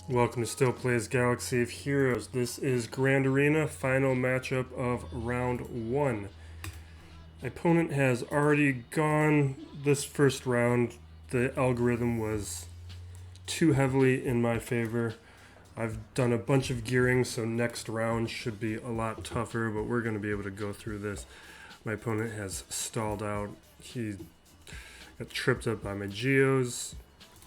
Welcome to Still Plays Galaxy of Heroes. This is Grand Arena, final matchup of round 1. My opponent has already gone this first round. The algorithm was too heavily in my favor. I've done a bunch of gearing, so next round should be a lot tougher, but we're going to be able to go through this. My opponent has stalled out. He got tripped up by my Geos.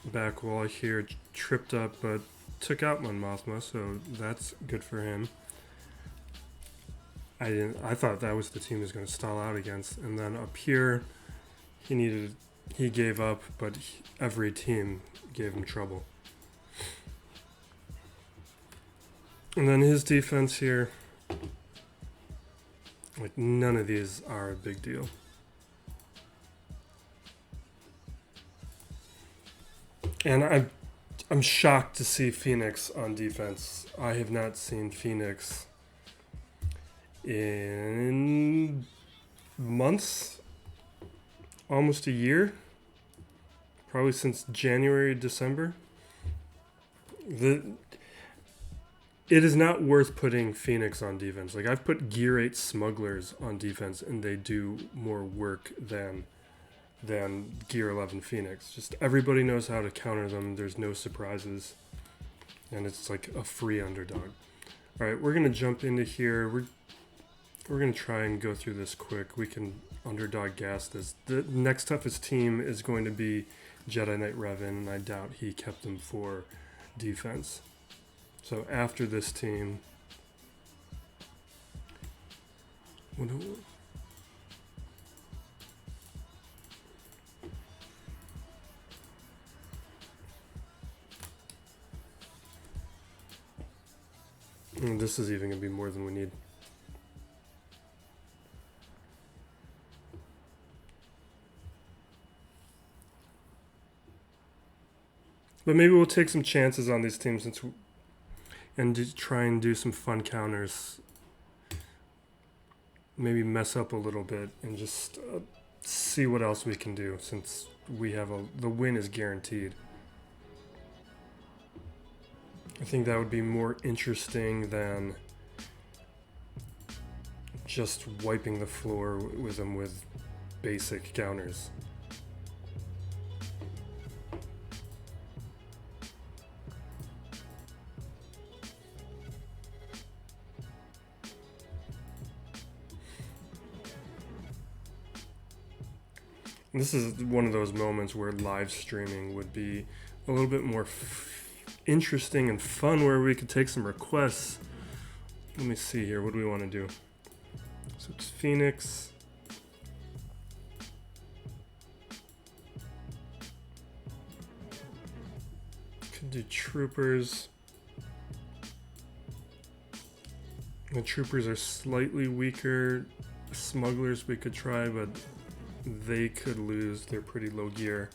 Back wall here, tripped up, but took out Mon Mothma, so that's good for him. I thought that was the team he was going to stall out against, and then up here, he gave up, but every team gave him trouble. And then his defense here, like none of these are a big deal. And I'm shocked to see Phoenix on defense. I have not seen Phoenix in months, almost a year, probably since January, December. It is not worth putting Phoenix on defense. Like, I've put Gear 8 Smugglers on defense, and they do more work than Gear 11 Phoenix. Just everybody knows how to counter them. There's no surprises. And it's like a free underdog. Alright, we're going to jump into here. We're going to try and go through this quick. We can underdog gas this. The next toughest team is going to be Jedi Knight Revan, and I doubt he kept them for defense. So after this team... this is even going to be more than we need. But maybe we'll take some chances on these teams and try and do some fun counters. Maybe mess up a little bit and just see what else we can do, since we have the win is guaranteed. I think that would be more interesting than just wiping the floor with them with basic counters. This is one of those moments where live streaming would be a little bit more interesting and fun, where we could take some requests. Let me see here. What do we want to do? So it's Phoenix. Could do Troopers. The Troopers are slightly weaker. Smugglers we could try, but they could lose. They're pretty low gear.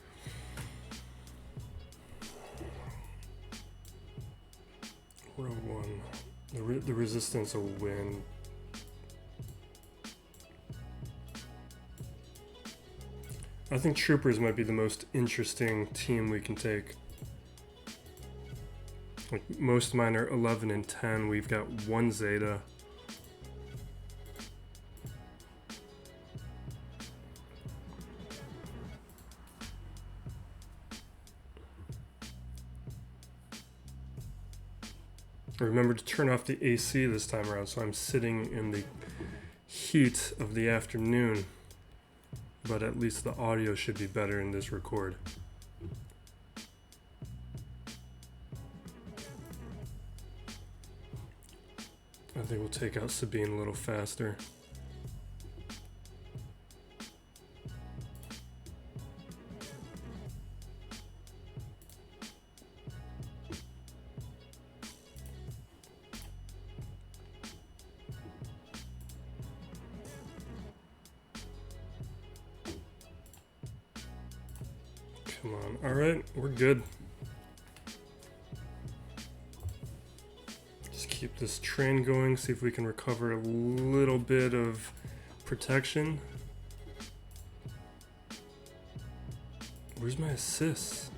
Row 1. The Resistance will win. I think Troopers might be the most interesting team we can take. Like, most of mine are 11 and 10. We've got 1 Zeta. Remember to turn off the AC this time around, so I'm sitting in the heat of the afternoon, but at least the audio should be better in this record. I think we'll take out Sabine a little faster. Come on. Alright, we're good. Just keep this train going, see if we can recover a little bit of protection. Where's my assists?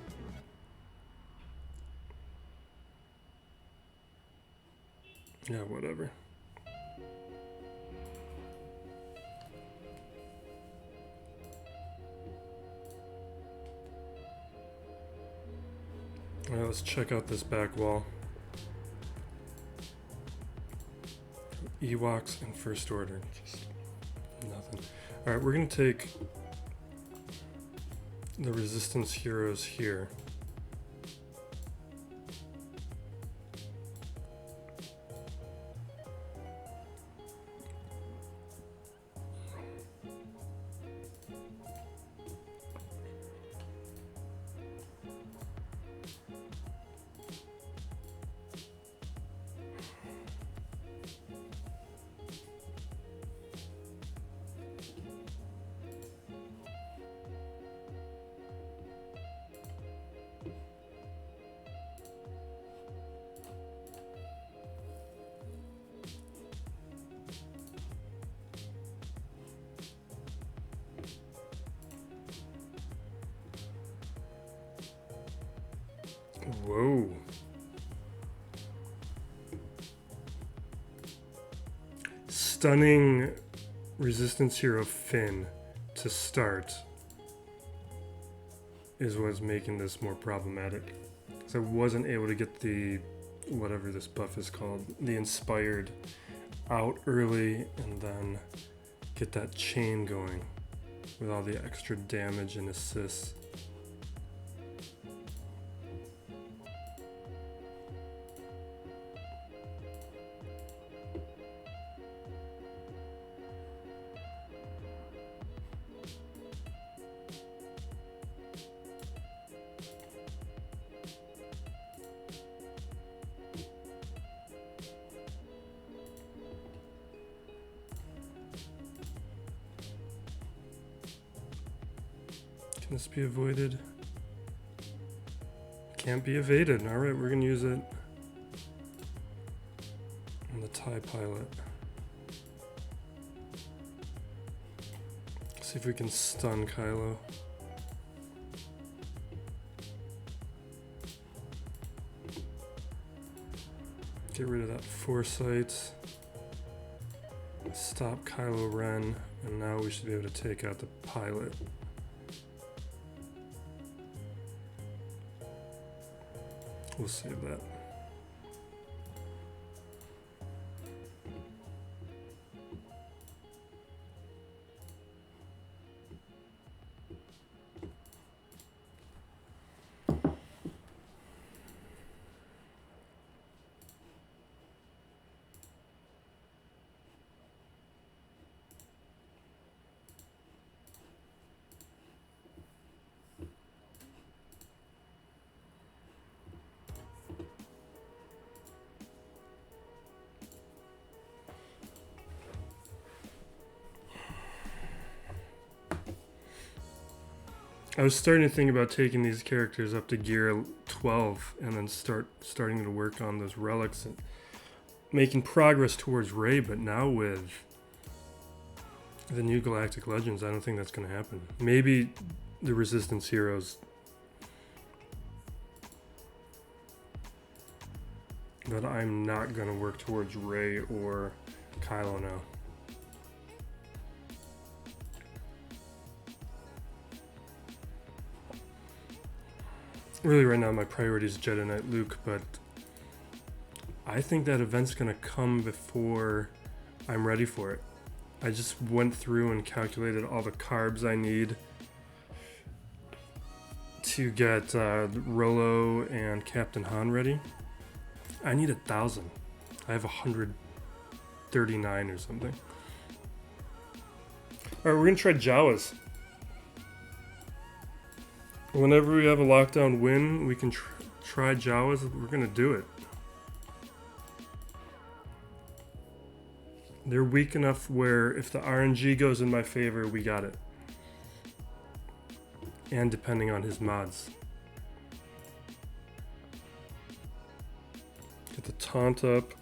Yeah, whatever. Alright, let's check out this back wall. Ewoks and First Order. Just nothing. Alright, we're going to take the Resistance heroes here. Whoa. Stunning Resistance hero Finn to start is what's making this more problematic. Because I wasn't able to get the, whatever this buff is called, the Inspired out early and then get that chain going with all the extra damage and assists. Can this be avoided? Can't be evaded. Alright, we're going to use it on the TIE pilot. See if we can stun Kylo. Get rid of that foresight. Stop Kylo Ren. And now we should be able to take out the pilot. We'll save that. I was starting to think about taking these characters up to gear 12 and then starting to work on those relics and making progress towards Rey, but now with the new Galactic Legends, I don't think that's going to happen. Maybe the Resistance heroes, but I'm not going to work towards Rey or Kylo now. Really, right now, my priority is Jedi Knight Luke, but I think that event's going to come before I'm ready for it. I just went through and calculated all the carbs I need to get Rolo and Captain Han ready. I need 1,000. I have 139 or something. Alright, we're going to try Jawas. Whenever we have a lockdown win, we can try Jawas. We're going to do it. They're weak enough where if the RNG goes in my favor, we got it. And depending on his mods. Get the taunt up.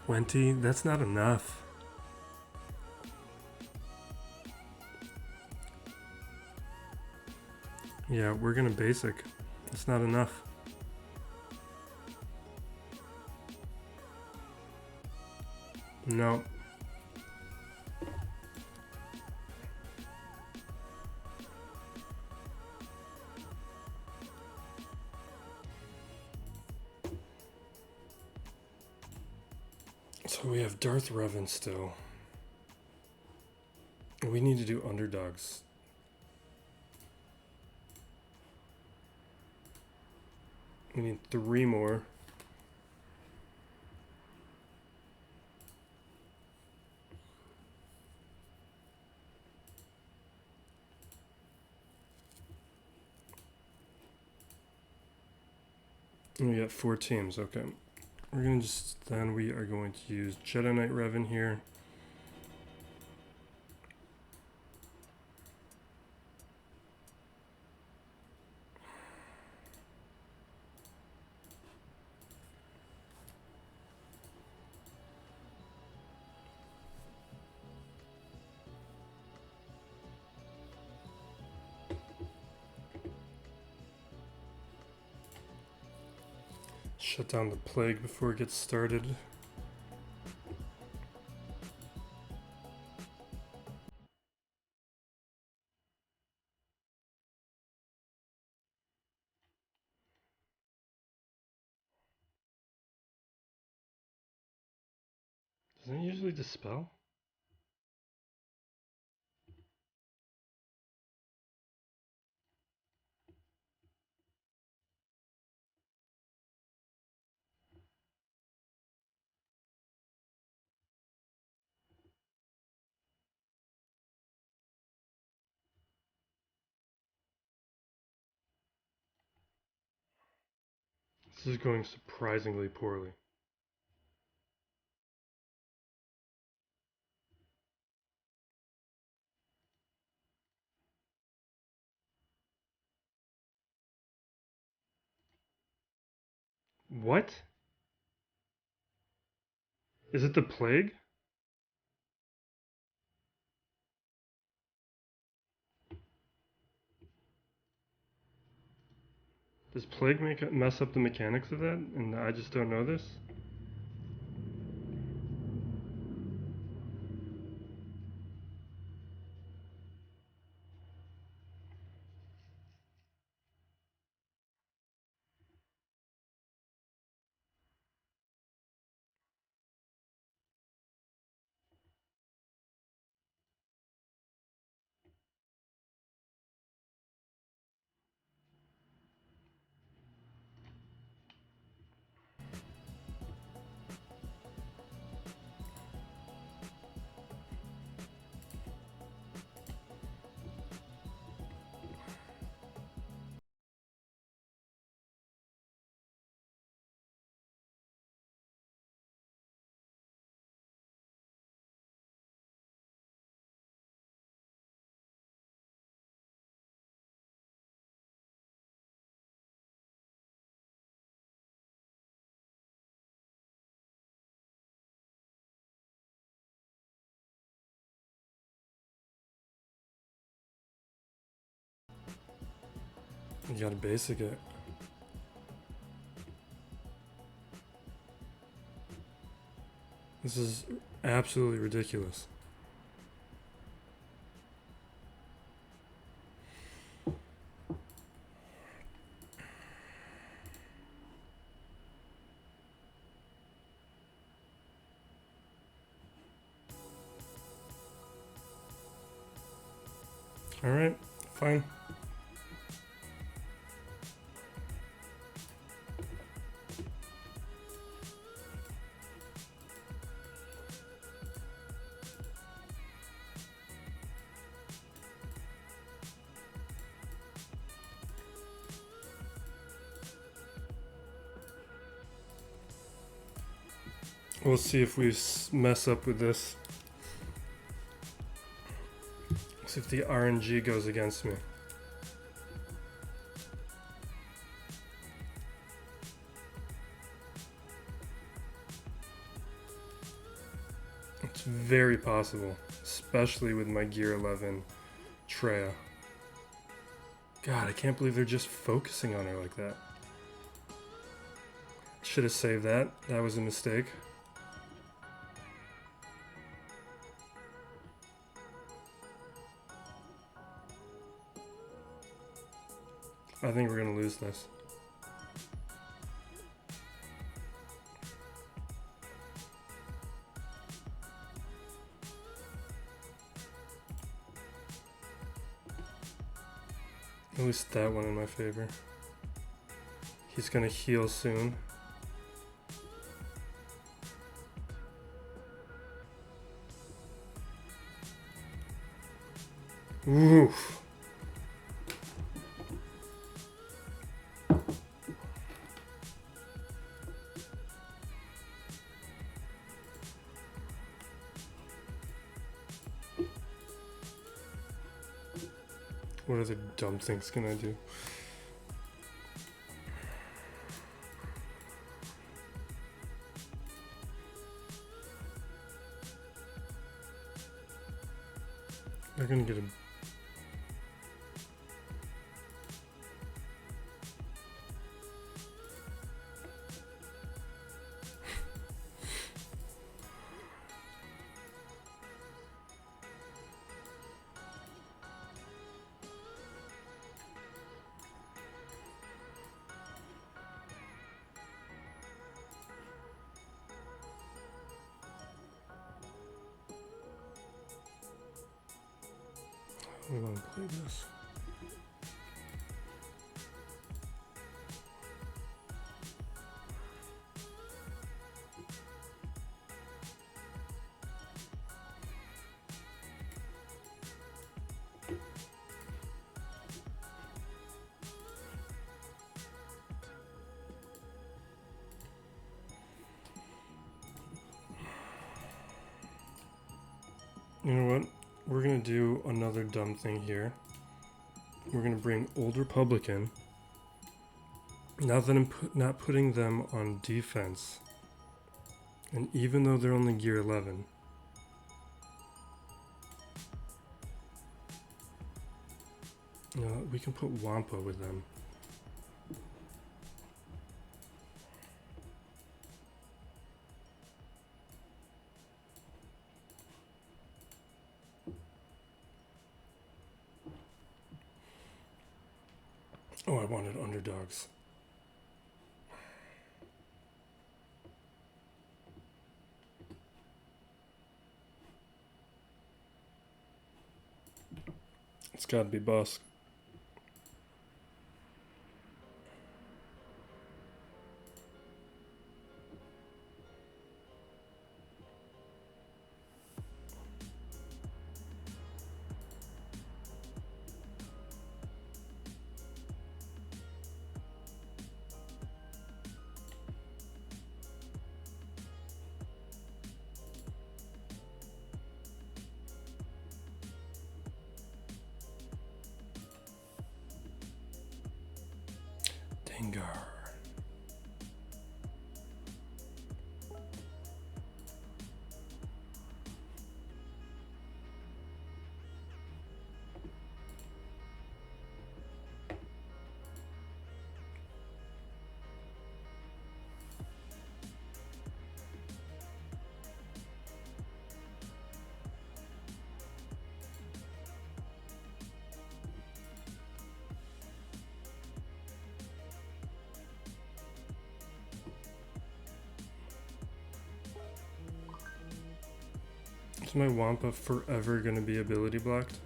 20? That's not enough. Yeah, we're gonna basic. It's not enough. No. So we have Darth Revan still. We need to do underdogs. We need 3 more. And we got 4 teams, okay. We're gonna then we are going to use Jedi Knight Revan here. Shut down the plague before it gets started. Doesn't it usually dispel? This is going surprisingly poorly. What? Is it the plague? Does plague mess up the mechanics of that and I just don't know this? You gotta basic it. This is absolutely ridiculous. Alright, fine. We'll see if we mess up with this. See if the RNG goes against me. It's very possible, especially with my Gear 11 Treya. God, I can't believe they're just focusing on her like that. Should have saved that. That was a mistake. I think we're gonna lose this. At least that one in my favor. He's gonna heal soon. Oof. What are the dumb things gonna do? They're gonna get a... We want to play this. You know what? We're gonna do another dumb thing here. We're gonna bring Old Republic in. Now that I'm not putting them on defense, and even though they're only Gear 11, you know, we can put Wampa with them. Oh, I wanted underdogs. It's gotta be Busk. Dengar. Is my Wampa forever gonna be ability blocked?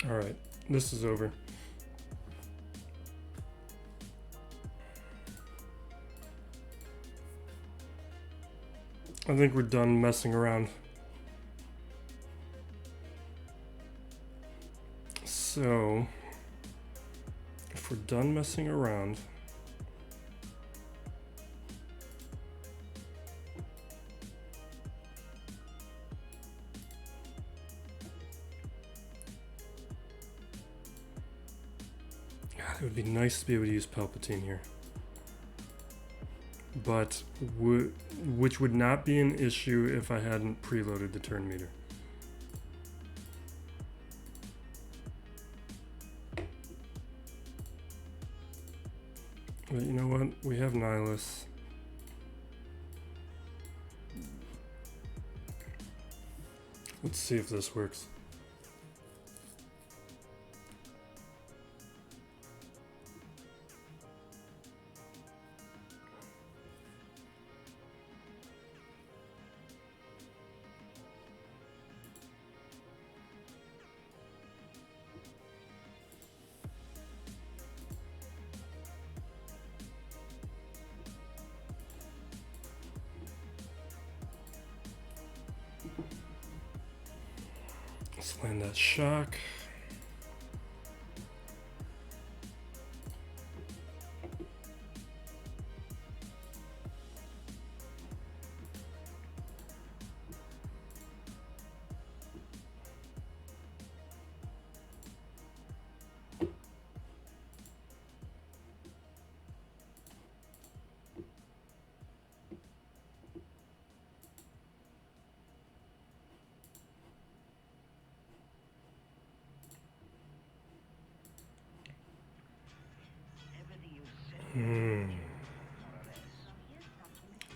Alright, this is over. I think we're done messing around. So, if we're done messing around, It would be nice to be able to use Palpatine here. But which would not be an issue if I hadn't preloaded the turn meter. But you know what? We have Nihilus. Let's see if this works. Let's land that shock.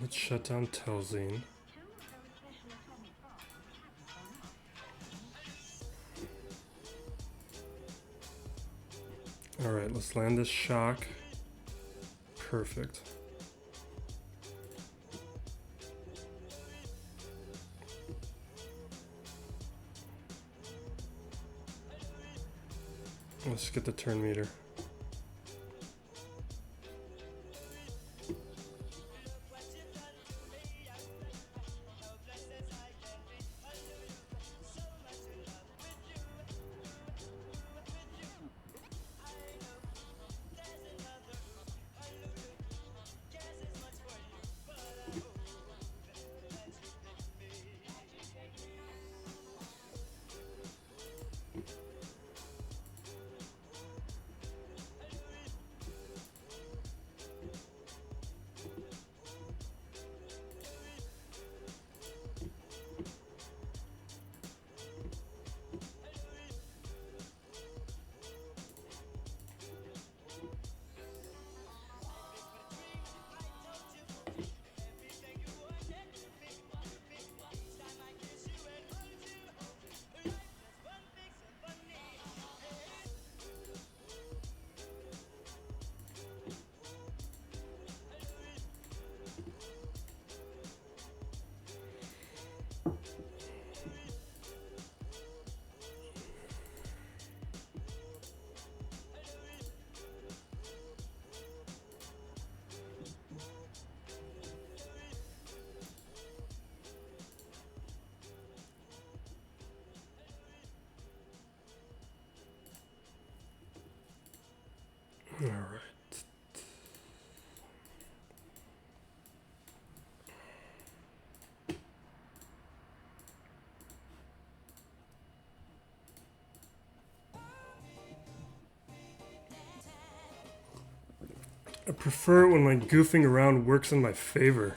Let's shut down Telzine. Alright, let's land this shock. Perfect. Let's get the turn meter. All right. I prefer it when my goofing around works in my favor.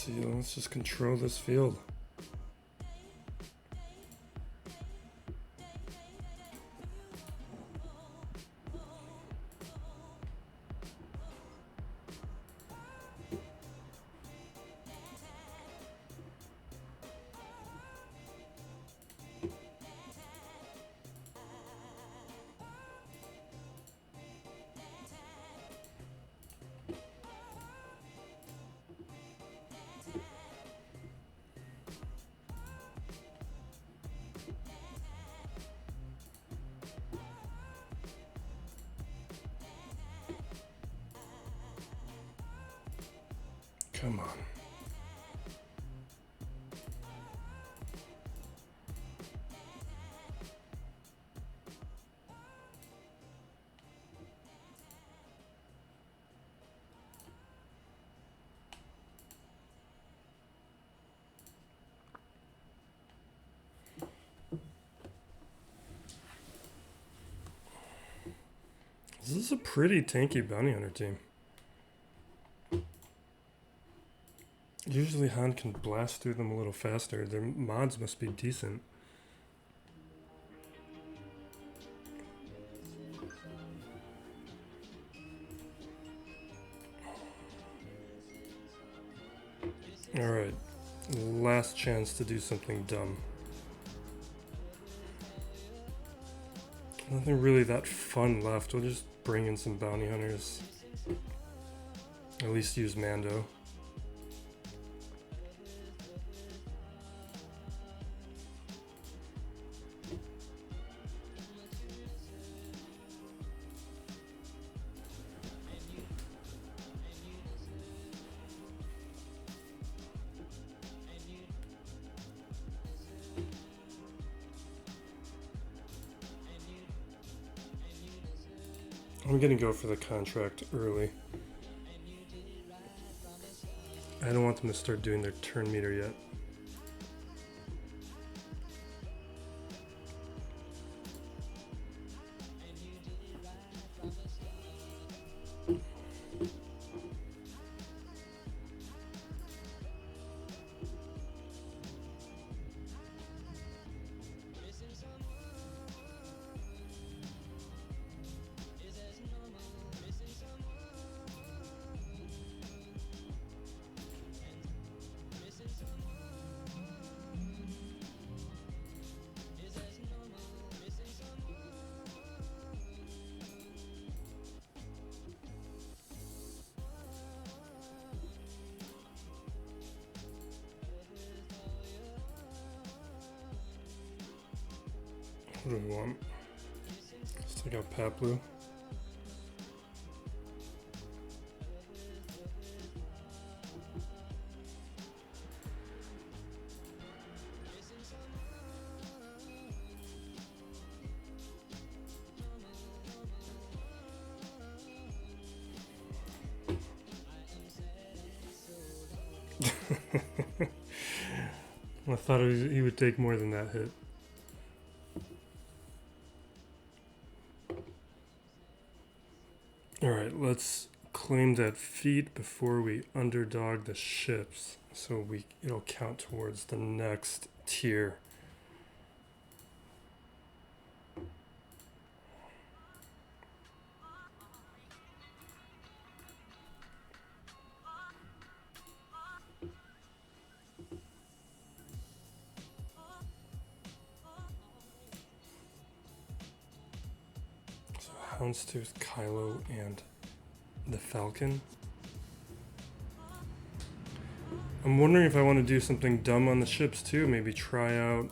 see, let's just control this field. Come on. This is a pretty tanky bounty hunter team. Usually Han can blast through them a little faster. Their mods must be decent. Alright, last chance to do something dumb. Nothing really that fun left. We'll just bring in some bounty hunters. At least use Mando. I'm gonna go for the contract early. I don't want them to start doing their turn meter yet. What do we want? Let's take out Paplu. I thought he would take more than that hit. Alright, let's claim that feat before we underdog the ships, so it'll count towards the next tier. So Houndstooth, Kylo, and the Falcon. I'm wondering if I want to do something dumb on the ships too. Maybe try out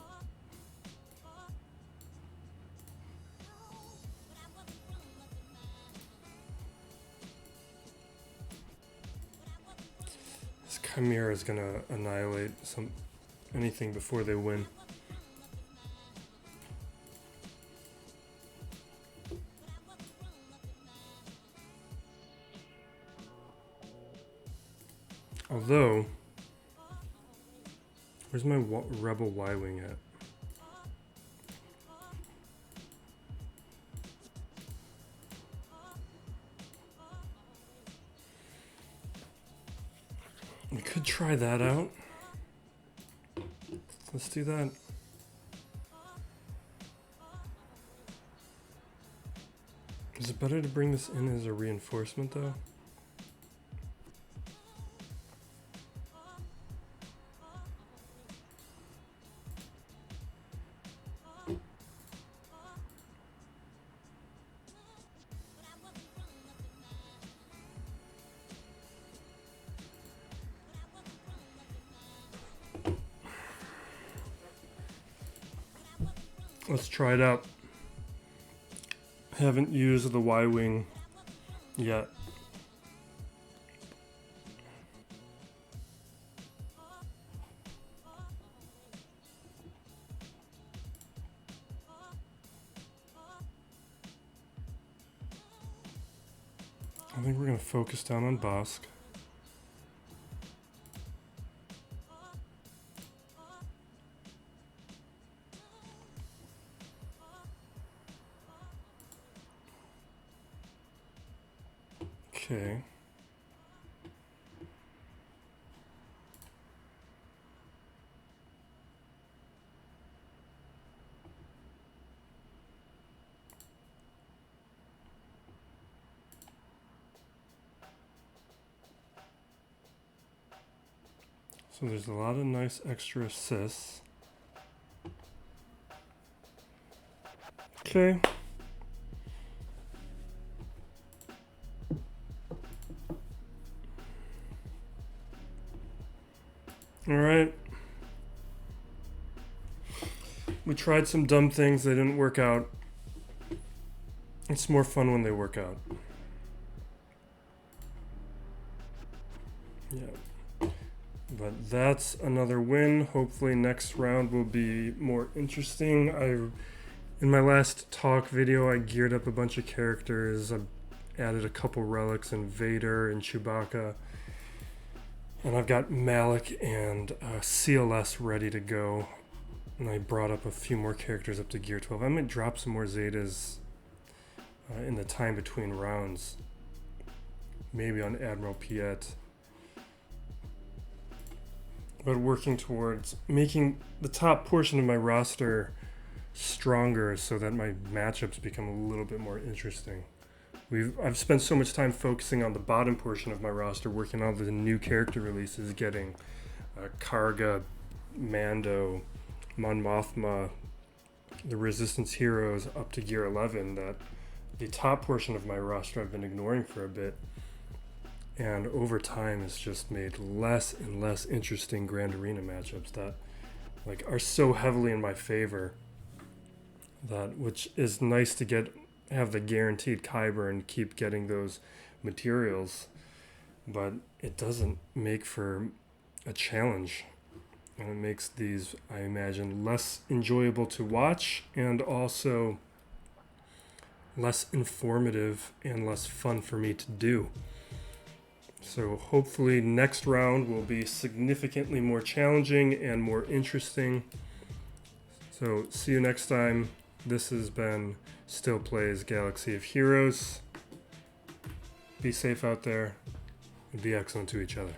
this Chimera is gonna annihilate anything before they win. Although, where's my Rebel Y-Wing at? We could try that out. Let's do that. Is it better to bring this in as a reinforcement though? Let's try it out. Haven't used the Y-wing yet. I think we're going to focus down on Bosk. Okay. So there's a lot of nice extra assists. Okay. All right. We tried some dumb things. They didn't work out. It's more fun when they work out. Yeah. But that's another win. Hopefully next round will be more interesting. In my last talk video, I geared up a bunch of characters. I added a couple relics and Vader and Chewbacca. And I've got Malik and CLS ready to go. And I brought up a few more characters up to Gear 12. I might drop some more Zetas in the time between rounds. Maybe on Admiral Piet. But working towards making the top portion of my roster stronger so that my matchups become a little bit more interesting. I've spent so much time focusing on the bottom portion of my roster, working on the new character releases, getting Karga, Mando, Mon Mothma, the Resistance heroes up to Gear 11, that the top portion of my roster I've been ignoring for a bit. And over time, it's just made less and less interesting Grand Arena matchups that are so heavily in my favor. Which is nice to have the guaranteed Kyber and keep getting those materials, but it doesn't make for a challenge. And it makes these, I imagine, less enjoyable to watch and also less informative and less fun for me to do. So hopefully next round will be significantly more challenging and more interesting. So see you next time. This has been Still Plays Galaxy of Heroes. Be safe out there and be excellent to each other.